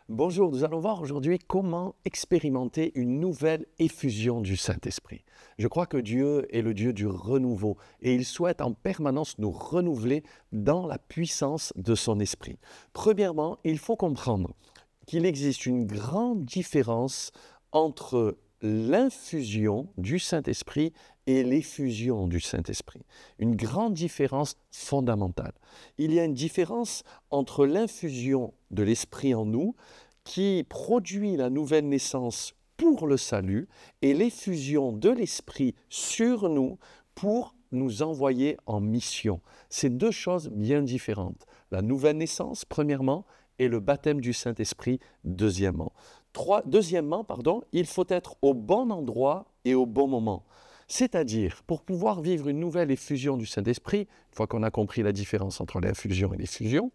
Bonjour, nous allons voir aujourd'hui comment expérimenter une nouvelle effusion du Saint-Esprit. Je crois que Dieu est le Dieu du renouveau et il souhaite en permanence nous renouveler dans la puissance de son Esprit. Premièrement, il faut comprendre qu'il existe une grande différence entre l'infusion du Saint-Esprit et l'effusion du Saint-Esprit. Une grande différence fondamentale. Il y a une différence entre l'infusion de l'Esprit en nous qui produit la nouvelle naissance pour le salut et l'effusion de l'Esprit sur nous pour nous envoyer en mission. C'est deux choses bien différentes. La nouvelle naissance, premièrement, et le baptême du Saint-Esprit, deuxièmement. Deuxièmement, il faut être au bon endroit et au bon moment. C'est-à-dire, pour pouvoir vivre une nouvelle effusion du Saint-Esprit, une fois qu'on a compris la différence entre l'infusion et l'effusion,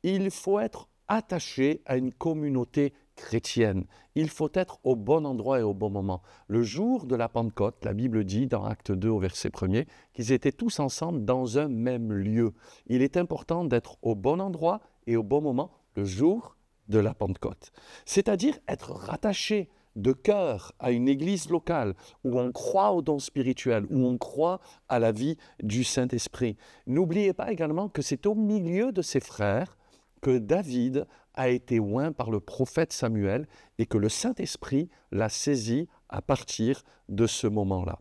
il faut être attaché à une communauté chrétienne. Il faut être au bon endroit et au bon moment. Le jour de la Pentecôte, la Bible dit dans Acte 2 au verset 1er qu'ils étaient tous ensemble dans un même lieu. Il est important d'être au bon endroit et au bon moment le jour de la Pentecôte. C'est-à-dire être rattaché de cœur à une église locale où on croit aux dons spirituels, où on croit à la vie du Saint-Esprit. N'oubliez pas également que c'est au milieu de ses frères que David a été oint par le prophète Samuel et que le Saint-Esprit l'a saisi à partir de ce moment-là.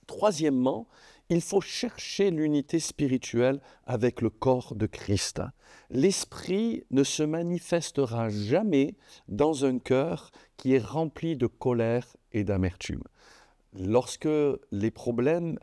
Troisièmement, il faut chercher l'unité spirituelle avec le corps de Christ. L'Esprit ne se manifestera jamais dans un cœur qui est rempli de colère et d'amertume. Lorsque les problèmes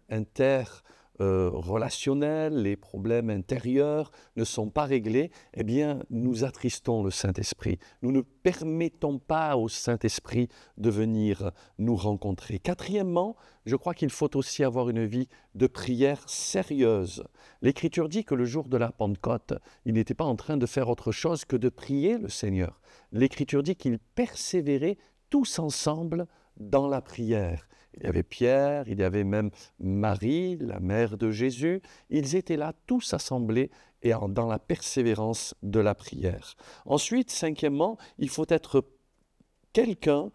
relationnels, les problèmes intérieurs ne sont pas réglés, eh bien, nous attristons le Saint-Esprit. Nous ne permettons pas au Saint-Esprit de venir nous rencontrer. Quatrièmement, je crois qu'il faut aussi avoir une vie de prière sérieuse. L'Écriture dit que le jour de la Pentecôte, il n'était pas en train de faire autre chose que de prier le Seigneur. L'Écriture dit qu'ils persévéraient tous ensemble dans la prière. Il y avait Pierre, il y avait même Marie, la mère de Jésus. Ils étaient là tous assemblés et dans la persévérance de la prière. Ensuite, cinquièmement, il faut être quelqu'un,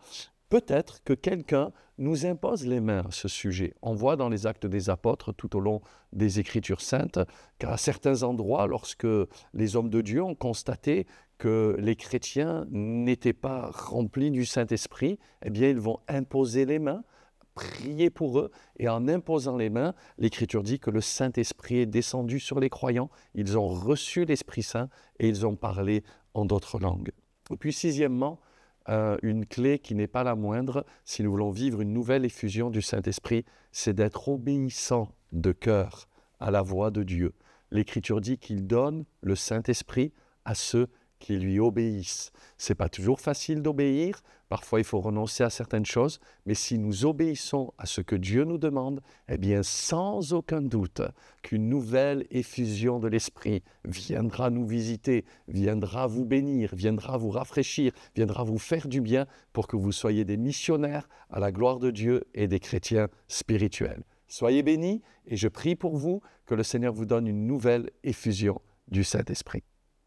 peut-être que quelqu'un nous impose les mains à ce sujet. On voit dans les Actes des Apôtres, tout au long des Écritures saintes, qu'à certains endroits, lorsque les hommes de Dieu ont constaté que les chrétiens n'étaient pas remplis du Saint-Esprit, eh bien, ils vont imposer les mains, prier pour eux, et en imposant les mains, l'Écriture dit que le Saint-Esprit est descendu sur les croyants, ils ont reçu l'Esprit Saint et ils ont parlé en d'autres langues. Et puis sixièmement, une clé qui n'est pas la moindre, si nous voulons vivre une nouvelle effusion du Saint-Esprit, c'est d'être obéissant de cœur à la voix de Dieu. L'Écriture dit qu'il donne le Saint-Esprit à ceux qui lui obéissent. Ce n'est pas toujours facile d'obéir, parfois il faut renoncer à certaines choses, mais si nous obéissons à ce que Dieu nous demande, eh bien sans aucun doute qu'une nouvelle effusion de l'Esprit viendra nous visiter, viendra vous bénir, viendra vous rafraîchir, viendra vous faire du bien pour que vous soyez des missionnaires à la gloire de Dieu et des chrétiens spirituels. Soyez bénis et je prie pour vous que le Seigneur vous donne une nouvelle effusion du Saint-Esprit.